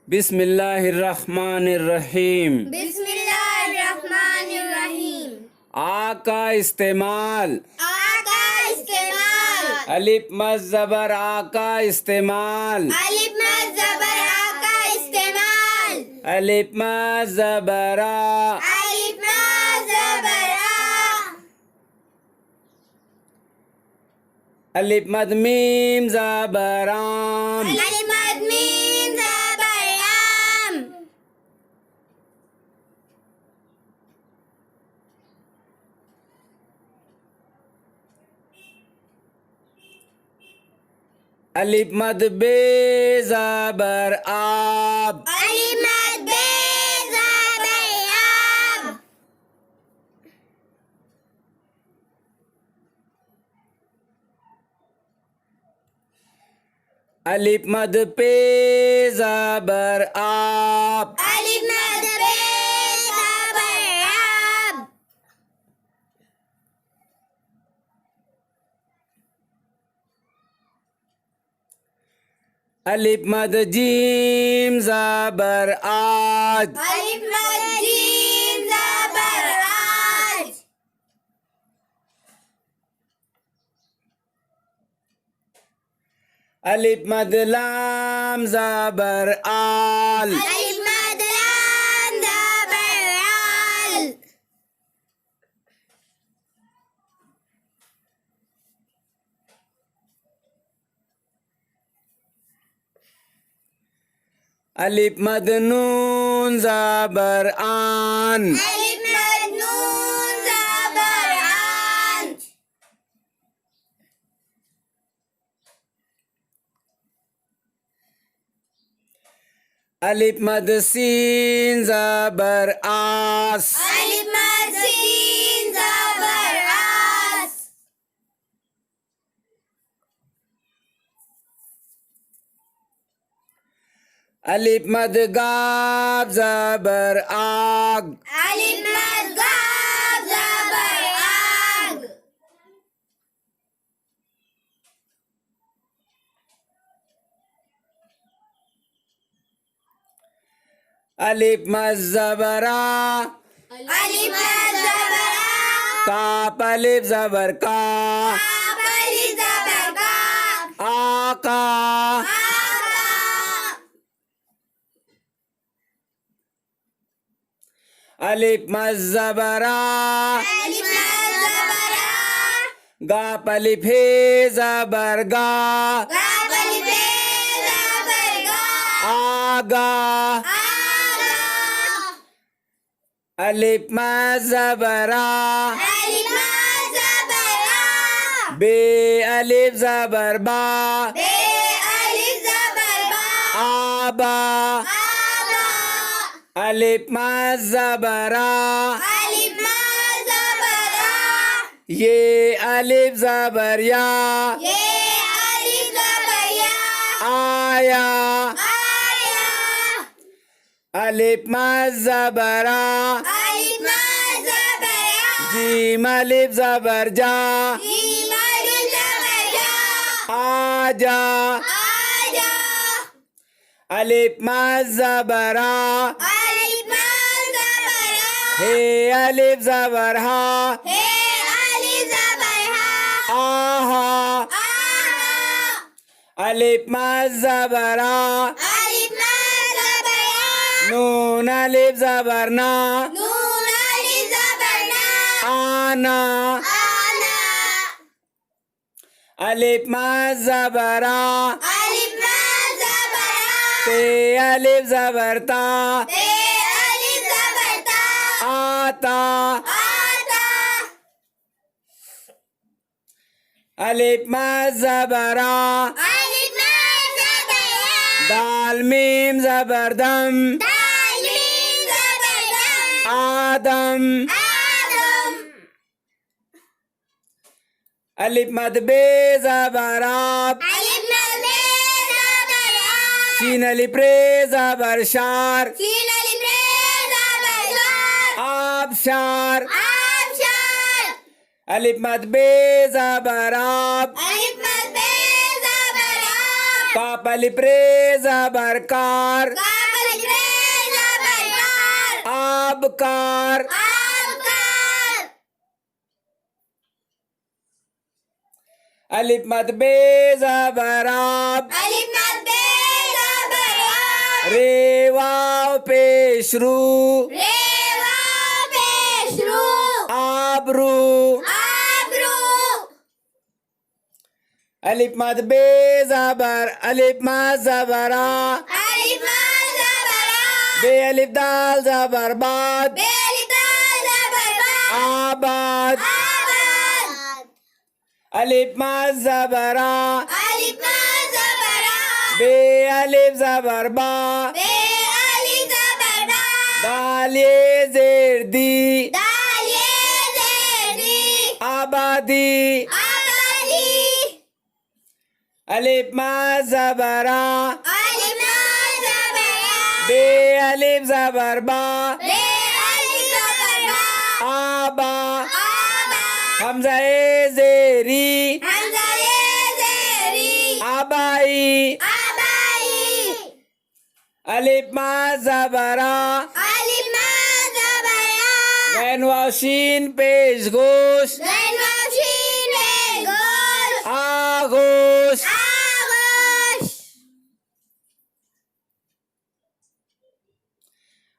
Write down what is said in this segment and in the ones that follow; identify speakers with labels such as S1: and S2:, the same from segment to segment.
S1: बिस्मिल्लाहिर्रहमानिर्रहीम।
S2: बिस्मिल्लाहिर्रहमानिर्रहीम।
S1: आ का इस्तेमाल।
S2: आ का इस्तेमाल।
S1: अलिफ मद ज़बर आ का इस्तेमाल।
S2: अलिफ मद ज़बर आ का इस्तेमाल।
S1: अलिफ मद ज़बर आ।
S2: अलिफ मद ज़बर आ।
S1: अलिफ मद मीम ज़बर आम।
S2: अलिफ मद मीम ज़बर आम।
S1: अलिफ मद बे ज़बर आब।
S2: अलिफ मद बे ज़बर आब।
S1: अलिफ मद पे ज़बर आप।
S2: अलिफ मद पे ज़बर आब।
S1: अलिफ मद जीम ज़बर आज।
S2: अलिफ मद जीम ज़बर आज।
S1: अलिफ मद लाम ज़बर आल।
S2: अलिफ मद लाम ज़बर आल।
S1: अलिफ मद नून ज़बर आन।
S2: अलिफ मद नून ज़बर आन।
S1: अलिफ मद सीन ज़बर आस।
S2: अलिफ मद सीन ज़बर आस।
S1: अलिफ मद गाब ज़बर आग।
S2: अलिफ मद गाब ज़बर आग।
S1: अलिफ मद ज़बर आ।
S2: अलिफ मद ज़बर आ।
S1: काफ अलिफ ज़बर का।
S2: काफ अलिफ ज़बर का।
S1: आका।
S2: आका।
S1: अलिफ मद ज़बर आ।
S2: अलिफ मद ज़बर आ।
S1: गाफ अलिफ हे ज़बर गा।
S2: काफ अलिफ हे ज़बर गा।
S1: आगा।
S2: आगा।
S1: अलिफ मद ज़बर आ।
S2: अलिफ मद ज़बर आ।
S1: बे अलिफ ज़बर बा।
S2: बे अलिफ ज़बर बा।
S1: आबा।
S2: आबा।
S1: अलिफ मद ज़बर आ।
S2: अलिफ मद ज़बर आ।
S1: ये अलिफ ज़बर या।
S2: ये अलिफ ज़बर या।
S1: आया।
S2: आया।
S1: अलिफ मद ज़बर आ।
S2: अलिफ मद ज़बर आ।
S1: जीम अलिफ ज़बर जा।
S2: जीम अलिफ ज़बर जा।
S1: आजा।
S2: आजा।
S1: अलिफ मद ज़बर आ।
S2: अलिफ मद ज़बर आ।
S1: हे अलिफ ज़बर हा।
S2: हे अलिफ ज़बर हा।
S1: आहा।
S2: आहा।
S1: अलिफ मद ज़बर आ।
S2: अलिफ मद ज़बर आ।
S1: नून अलिफ ज़बर ना।
S2: नून अलिफ ज़बर ना।
S1: आना।
S2: आना।
S1: अलिफ मद ज़बर आ।
S2: अलिफ मद ज़बर आ।
S1: ते अलिफ ज़बर ता।
S2: ते अलिफ ज़बर ता।
S1: आता।
S2: आता।
S1: अलिफ मद ज़बर आ।
S2: अलिफ मद ज़बर आ।
S1: दाल मीम ज़बर दम।
S2: दाल मीम ज़बर दम।
S1: आदम।
S2: आदम।
S1: अलिफ मद बे ज़बर आप।
S2: अलिफ मद बे ज़बर आ।
S1: शीन अलिफ रे ज़बर शार।
S2: शीन अलिफ रे ज़बर शार।
S1: आबशार।
S2: आबशार।
S1: अलिफ मद बे ज़बर आप।
S2: अलिफ मद बे ज़बर आ।
S1: काफ अलिफ रे ज़बर कार।
S2: काफ
S1: आबकार
S2: आबकार
S1: अलिफ मद बे जबर आब
S2: अलिफ मद बे ज़बर आ
S1: रे वाव पेश रू
S2: रे वाव पेश रू
S1: आबरू
S2: आबरू
S1: अलिफ मद बे जबर अलिफ मद जबर आ
S2: अलिफ मद ज़बर आ
S1: बे अलिफ दाल जबर बाद
S2: बे अलिफ दाल ज़बर बा
S1: आबाद
S2: आबाद
S1: अलिफ मद जबर आ
S2: अलिफ मद ज़बर आ
S1: बे अलिफ जबर बा
S2: बे अलिफ ज़बर बा
S1: दाल ये जेर दी
S2: दाल ये ज़ेर दी
S1: आबादी
S2: आबादी
S1: अलिफ मद जबर आ
S2: अलिफ मद ज़बर आ
S1: बे अलिफ जबर बा
S2: बे अलिफ ज़बर बा
S1: आबा
S2: आबा
S1: हमजा ए जेरी
S2: हमज़ा ये ज़ेरी
S1: आबाई
S2: आबाई
S1: अलिफ मद जबर आ
S2: अलिफ मद ज़बर आ
S1: गैन वाव शीन पेश गोश
S2: ज़ैन वाव शीन पेश गोश
S1: आगोश
S2: आगोश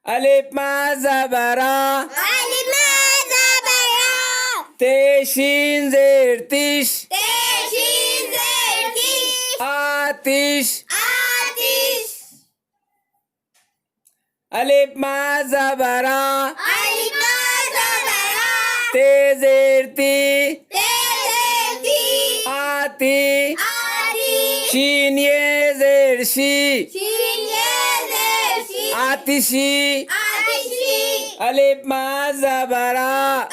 S1: अलिफ मद जबर आ
S2: अलिफ मद ज़बर आ
S1: तेशीन जेर तिश
S2: तेशीन ज़ेर तीश
S1: आतिश
S2: आतिश
S1: अलिफ मद जबर आ
S2: अलिफ मद ज़बर आ
S1: ते जेर ती
S2: ते ज़ेर ती
S1: आती
S2: आती
S1: शीन ये जेर शी
S2: शीन ये ज़ेर शी
S1: आतिशी
S2: आतिशी
S1: अलिफ मद जबर आ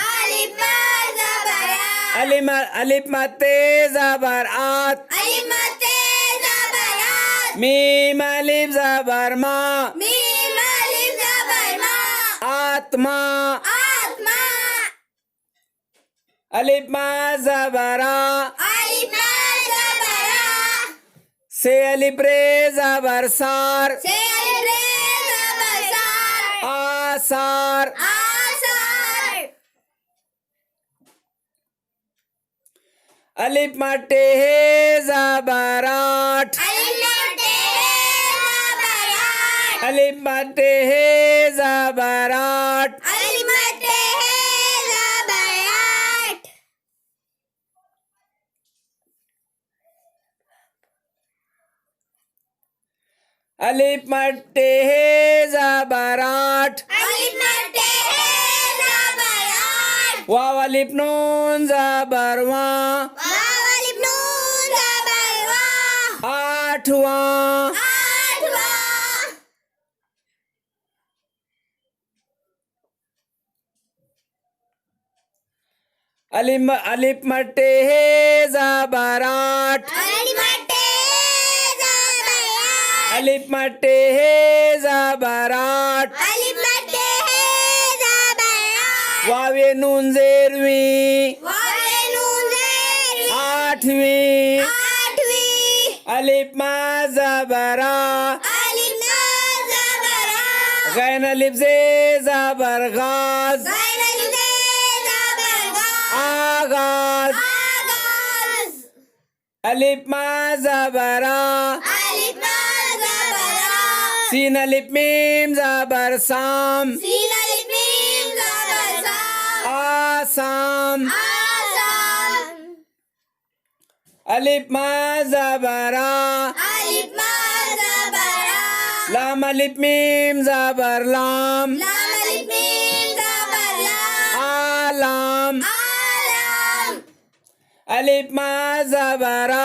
S2: अलिफ मद ज़बर आ
S1: अलिफ मद ते जबर आत
S2: अलिफ मद ते ज़बर आ
S1: मीम अलिफ जबर मा
S2: मीम अलिफ ज़बर मा
S1: आत्मा
S2: आत्मा
S1: अलिफ मद जबर आ
S2: अलिफ मद ज़बर आ
S1: से अलिफ रे जबर सार
S2: से अलिफ रे ज़बर सार
S1: आसार
S2: आसार
S1: अलिफ मद टे हे जबर आठ
S2: अलिफ मद ते ज़बर आ
S1: अलिफ मद टे हे जबर आठ
S2: अलिफ मद ते ज़बर आठ
S1: अलिफ मद टे हे जबर आठ
S2: अलिफ मद ते ज़बर आठ
S1: वाव अलिफ नून जबर वा
S2: वाव अलिफ नून ज़बर वा
S1: आठवां
S2: आठवां
S1: अलिफ मद टे हे जबर आठ
S2: अलिफ मद ते ज़बर आठ
S1: अलिफ मद टे हे जबर आठ
S2: अलिफ मद ते ज़बर आठ
S1: वाव ये नून जेरवी
S2: वाव नून ज़ेर
S1: आठवीं
S2: आठवीं
S1: अलिफ मद जबर आ
S2: अलिफ मद ज़बर आ
S1: गैन अलिफ जे जबर गाज
S2: ज़ैन अलिफ ते ज़बर गा
S1: आगाज
S2: आगाज़
S1: अलिफ मद जबर आ
S2: अलिफ मद ज़बर आ
S1: सीन अलिफ मीम जबर साम
S2: सीन अलिफ मीम ज़बर सा
S1: आसाम
S2: आसाम
S1: अलिफ मद जबर आ
S2: अलिफ मद ज़बर आ
S1: लाम अलिफ मीम जबर लाम
S2: लाम अलिफ मीम ज़बर ला
S1: आलाम
S2: आलम
S1: अलिफ मद जबर आ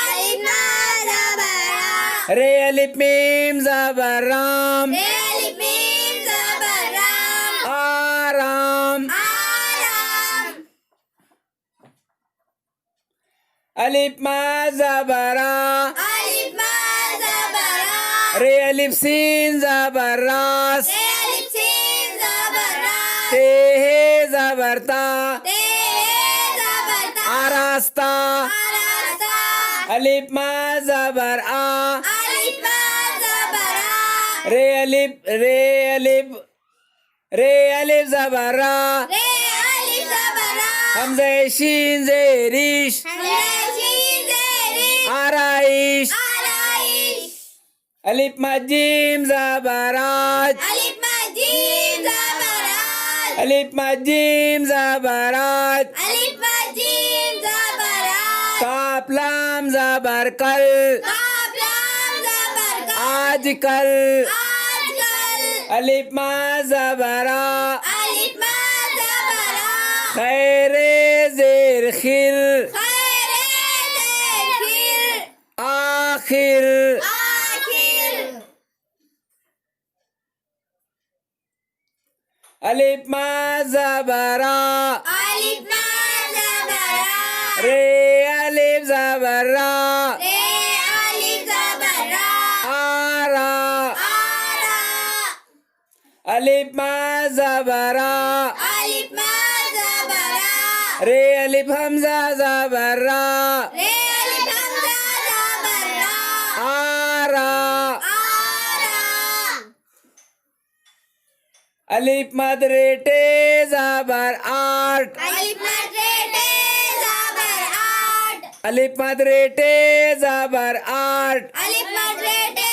S2: अलिफ मद ज़बर आ
S1: रे अलिफ मीम जबर राम
S2: रे अलिफ मीम ज़बर राम
S1: आराम
S2: आराम
S1: अलिफ मद जबर आ
S2: अलिफ मद ज़बर आ
S1: रे अलिफ सीन जबर रास
S2: रे अलिफ सीन ज़बर रा
S1: ते हे जबर ता
S2: ते ज़बर ता
S1: आरास्ता
S2: आरास्ता
S1: अलिफ मद जबर आ
S2: अलिफ मद ज़बर आ
S1: रे अलिफ रे अलिफ जबर रा
S2: रे अलिफ जबर रा
S1: हमजा शीन जेरिश
S2: हमजा शीन जेरिश
S1: आराइश
S2: आराइश
S1: अलिफ मद जीम जबरात
S2: अलिफ मद जीम जबरात
S1: अलिफ मद जीम जबरात
S2: अलिफ मद जीम जबरात
S1: काफ लाम जबर कल
S2: काफ लाम जबर का
S1: आजकल
S2: आजकल
S1: अलिफ मा जबरा
S2: अलिफ मद जबरा
S1: खैरे जेर खिर
S2: खैरे देखिर
S1: आखिर
S2: आखिर
S1: अलिफ मा जबरा
S2: अलिफ मद जबरा
S1: रे अलिफ जबरा
S2: रे अलिफ जबरा
S1: आरा
S2: आरा
S1: अलिफ मा जबरा
S2: अलिफ मद जबरा
S1: रे अलिफ हमजा जबरा
S2: रे अलिफ हमजा जबरा
S1: आरा
S2: आरा
S1: अलिफ मद रे टे जबर आठ
S2: अलिफ मद रे टे जबर आठ
S1: अलिफ मद रे टे जबर आठ
S2: अलिफ मद रे टे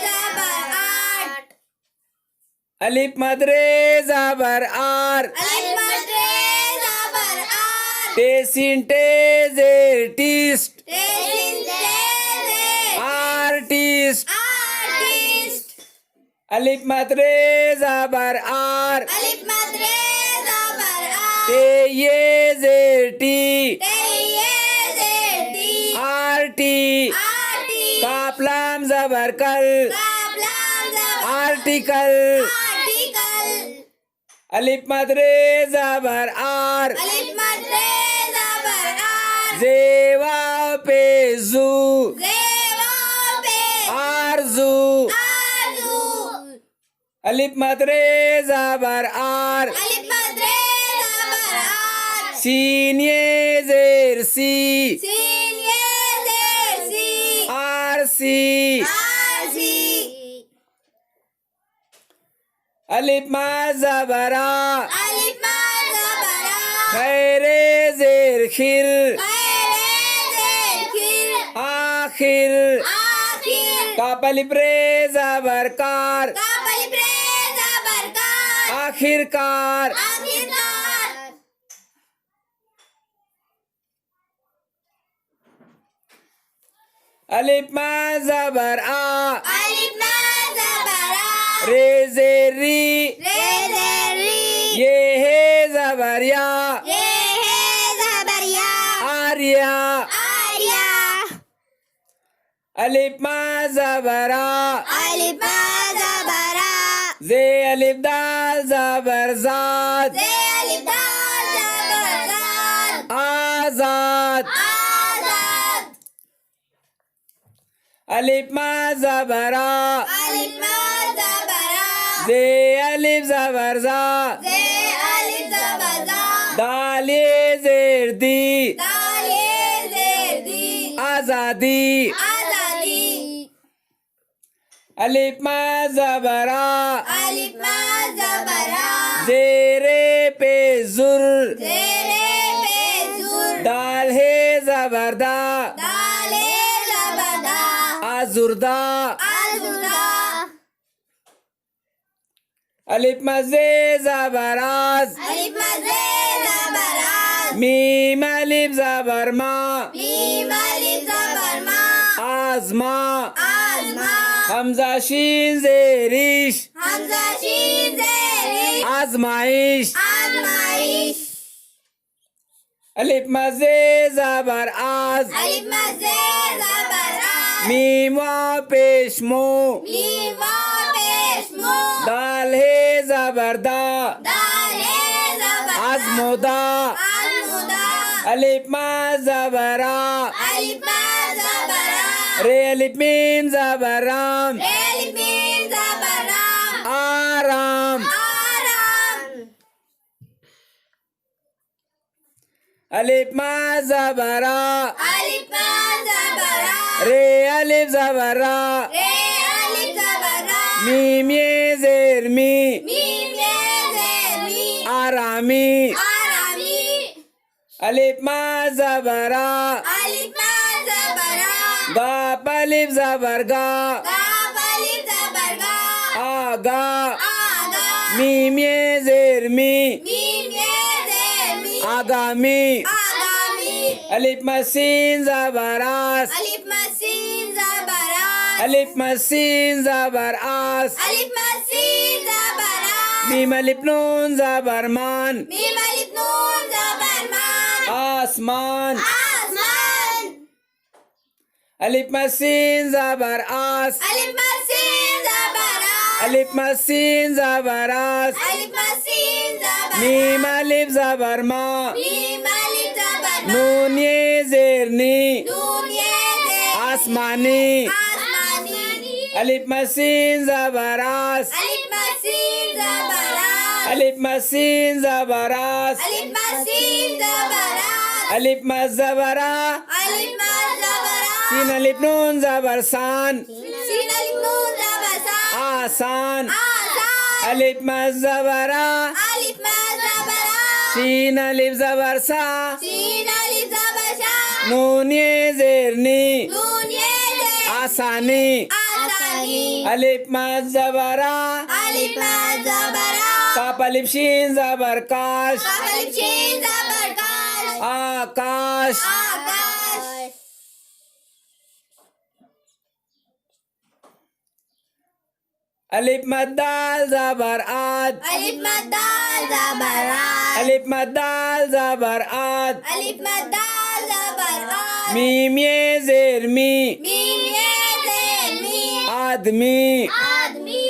S2: जबर आठ
S1: अलिफ मद रे जबर आर
S2: अलिफ मद रे जबर आठ
S1: टे सिन टे जेर टिस्ट
S2: रे सिन टे रे
S1: आर्टिस्ट
S2: आर्टिस्ट
S1: अलिफ मद रे जबर आर
S2: अलिफ मद रे जबर आठ
S1: टे ये जेर टी
S2: टे ये जेटी
S1: आरटी
S2: आर्टी
S1: काफ लाम जबर कल
S2: काफ लाम जबर
S1: आर्टिकल
S2: आर्टिकल
S1: अलिफ मद रे जबर आर
S2: अलिफ मद रे जबर आठ
S1: जेवा पे जू
S2: जेवा पे
S1: आरजू
S2: आरजू
S1: अलिफ मद रे जबर आर
S2: अलिफ मद रे जबर आठ
S1: सीन ये जेर सी
S2: सीन ये जेर सी
S1: आर सी
S2: आरसी
S1: अलिफ मा जबरा
S2: अलिफ मद जबरा
S1: खैरे जेर खिर
S2: खैरे देखिर
S1: आखिर
S2: आखिर
S1: काफ अलिफ रे जबर कार
S2: काफ अलिफ रे जबर का
S1: आखिरकार
S2: आखिरकार
S1: अलिफ मा जबर आ
S2: अलिफ मद जबरा
S1: रे जेर री
S2: रे जेरी
S1: ये है जबरिया
S2: ये है जबरिया
S1: आर्या
S2: आर्या
S1: अलिफ मा जबरा
S2: अलिफ मद जबरा
S1: जे अलिफ दाल जबर जात
S2: जे अलिफ दाल जबर जात
S1: आजाद
S2: आजाद
S1: अलिफ मा जबरा
S2: अलिफ मद जबरा
S1: जे अलिफ जबर जा
S2: जे अलिफ जबर जा
S1: दाल ये जेर दी
S2: दाल ये जेर दी
S1: आजादी
S2: आजादी
S1: अलिफ मा जबरा
S2: अलिफ मद जबरा
S1: जेरे पे जुर
S2: जेरे पे जुर
S1: दाल है जबरदा
S2: दाले जबरदा
S1: आजुर्दा
S2: आजुदा
S1: अलिफ मजे जबराज
S2: अलिफ मजे जबराज
S1: मीम अलिफ जबर मा
S2: मीम अलिफ जबर मा
S1: आजमा
S2: आजमा
S1: हमजा शीन जेरिश
S2: हमजा शीन जेरी
S1: आजमाइश
S2: आजमाइश
S1: अलिफ मजे जबर आज
S2: अलिफ मजे जबराज
S1: मीम वा पेशमो
S2: मीम वा पेशमो
S1: दाल है जबरदा
S2: दाले जबरदा
S1: आजमोदा
S2: आजमुदा
S1: अलिफ मा जबरा
S2: अलिफ मद जबरा
S1: रे अलिफ मीम जबराम
S2: रे अलिफ मीम जबरा
S1: आराम
S2: आराम
S1: अलिफ मा जबरा
S2: अलिफ मद जबरा
S1: रे अलिफ जबरा
S2: रे अलिफ जबरा
S1: मीम ये जेर मी
S2: मीम ये
S1: आरामी
S2: आरामी
S1: अलिफ मा जबर आ
S2: अलिफ मा जबर आ
S1: गाफ अलिफ जबर गा
S2: गाफ अलिफ जबर गा
S1: आगा
S2: आगा
S1: मीम ये जेर मी
S2: मीम ये जेर मी
S1: आगामी
S2: आगामी
S1: अलिफ मसीन जबर आस
S2: अलिफ मसीन जबर आ
S1: अलिफ मसीन जबर आस
S2: अलिफ मसीन जबर आ
S1: मीम अलिफ नून जबर मान
S2: मीम अलिफ नून जबर मान
S1: आसमान
S2: आसमान
S1: अलिफ मसीन जबर आस
S2: अलिफ मसीन जबर आ
S1: अलिफ मसीन जबर आस
S2: अलिफ मसीन जबर आ
S1: मीम अलिफ जबर मा
S2: मीम अलिफ जबर मा
S1: नून ये जेर नी
S2: नून ये जेर
S1: आसमानी
S2: आसमानी
S1: अलिफ मसीन जबर आस
S2: अलिफ मसीन जबर आ
S1: अलिफ मसीन जबर आस
S2: अलिफ मसीन जबर आ
S1: अलिफ मज़बरा
S2: अलिफ मा जबर आ
S1: सीन अलिफ नून जबर सान
S2: सीन अलिफ नून जबर सा
S1: आसान
S2: आसान
S1: अलिफ मज़बरा
S2: अलिफ मा जबर आ
S1: सीन अलिफ जबर सा
S2: सीन अलिफ जबर शा
S1: नून ये जेरनी
S2: नून ये जेर
S1: आसानी
S2: आसानी
S1: अलिफ मज़बरा
S2: अलिफ मा जबर आ
S1: काफ अलिफ शीन जबर काश
S2: काफ अलिफ शीन जबर काश
S1: आकाश
S2: आकाश
S1: अलिफ मद्दाल जबर आद
S2: अलिफ मद्दाल जबर आ
S1: अलिफ मद्दाल जबर आद
S2: अलिफ मद्दाल जबर आ
S1: मीम ये जेर मी
S2: मीम ये जेर मी
S1: आदमी
S2: आदमी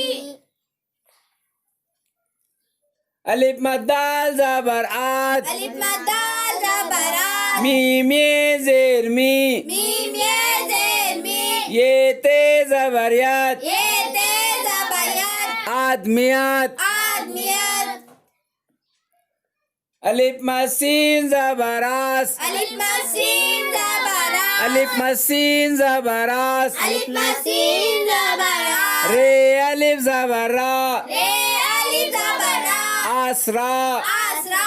S1: अलिफ मद्दाल जबर आद
S2: अलिफ मद्दाल जबर आ
S1: मीम ये जेर मी
S2: मीम ये जेर मी
S1: ये ते जबरियत
S2: ये ते जबरियत
S1: आदमियत
S2: आदमियत
S1: अलिफ मसीन जबरास
S2: अलिफ मसीन जबर आ
S1: अलिफ मसीन जबरास
S2: अलिफ मसीन जबर आ
S1: रे अलिफ जबरा
S2: रे अलिफ जबर आ
S1: आसरा
S2: आसरा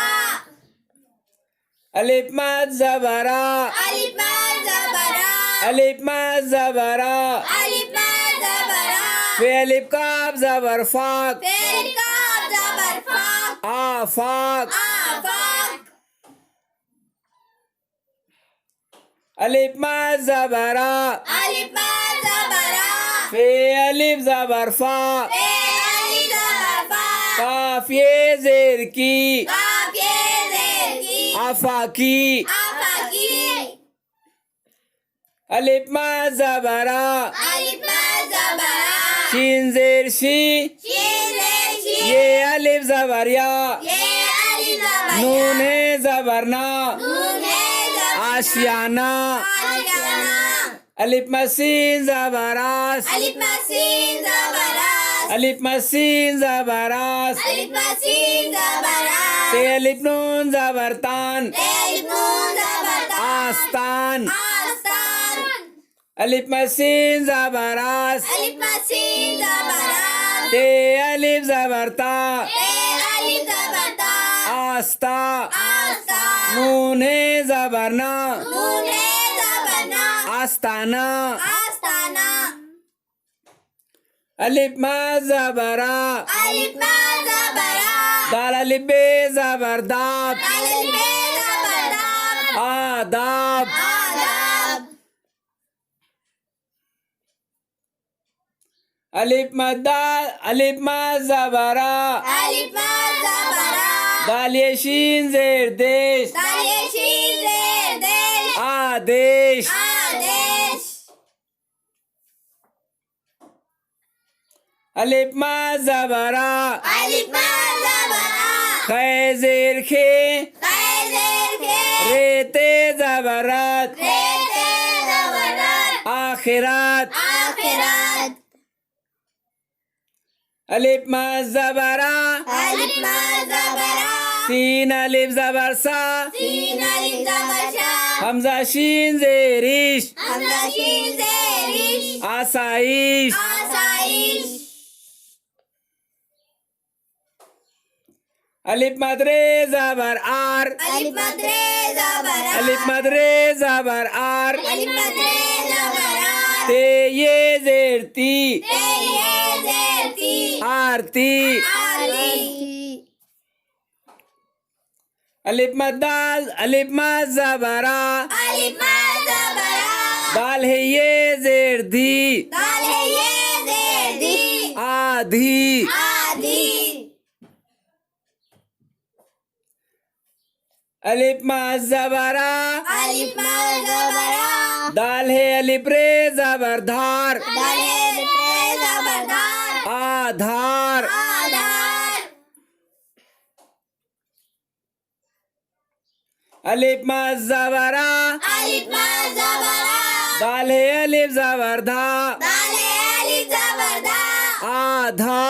S1: अलिफ मद जबरा
S2: अलिफ मा जबर आ
S1: अलिफ मद जबरा
S2: अलिफ मा जबर आ
S1: फे अलिफ काफ जबर फाक
S2: फिर काफ जबर फाक
S1: आफाक
S2: आफाक
S1: अलिफ मद जबरा
S2: अलिफ मा जबर आ
S1: फे अलिफ जबर फा
S2: फिर अलिफ जबर फा
S1: काफ ये जेर की
S2: काफ ये जेर की
S1: आफाकी
S2: आफाकी
S1: अलिफ मद जबरा
S2: अलिफ मा जबर आ
S1: शीन जेर शी
S2: शीन जेर शी
S1: ये अलिफ जबरिया
S2: ये अलिफ जबर
S1: नून है जबरना
S2: नून है जबर
S1: आशियाना
S2: आशियाना
S1: अलिफ मसीन जबरास
S2: अलिफ मसीन जबर आ
S1: अलिफ मसीन जबरास
S2: अलिफ मसीन जबर आ
S1: ते अलिफ नून जबरतान
S2: अलिफ नून जबर ता
S1: आस्तान
S2: आस्तान
S1: अलिफ मसीन जबरास
S2: अलिफ मसीन जबर आ
S1: ते अलिफ जबरता
S2: अलिफ जबर ता
S1: आस्ता
S2: आस्तान
S1: नून है जबरना
S2: नून है जबर ना
S1: आस्ताना
S2: आस्ताना
S1: अलिफ मा जबरा
S2: अलिफ मा जबर आ
S1: दाल अलिफ बे जबरदाब
S2: अलिफ बे जबर दाब
S1: आदाब
S2: आदाब
S1: अलिफ मद्दा अलिफ मा जबरा
S2: अलिफ मा जबर आ
S1: दाल ये शीन जेर देश
S2: दालिये शीन जेर देश
S1: आदेश
S2: आदेश
S1: अलिफ मा जबरा
S2: अलिफ मा जबर आ
S1: खे जेर खे
S2: खैर जेर खे
S1: रेते जबरत
S2: रे ते जबरत
S1: आखिरत
S2: आखिरत
S1: अलिफ मा जबरा
S2: अलिफ मा जबर आ
S1: सीन अलिफ जबर सा
S2: सीन अलिफ जबर शा
S1: हमजा शीन जेरिश
S2: हमजा शीन जेरिश
S1: आसाइश
S2: आसाइश
S1: अलिफ मात्रे जबर आर
S2: अलिफ मद्रे जबर आ.
S1: अलिफ मात्रे जबर आर
S2: अलिफ मद्रे जबर आ.
S1: ते ये जेर ती
S2: ते ये जेर ती.
S1: आरती
S2: आरती.
S1: अलिफ मद्दाल अलिफ मा जबरा
S2: अलिफ मा जबर आ.
S1: दाल है ये जेर दी
S2: दाल है ये जेर दी.
S1: आधी
S2: आधी.
S1: अलिफ मा जबरा
S2: अलिफ मा जबर आ.
S1: दाल है अलिफ रे जबरधार
S2: दाल है रे जबरदार.
S1: आधार
S2: आधार.
S1: अलिफ मा जबरा
S2: अलिफ मा जबर आ.
S1: दाल है अलिफ जबरधा
S2: दाल है अलिफ जबरदा.
S1: आधा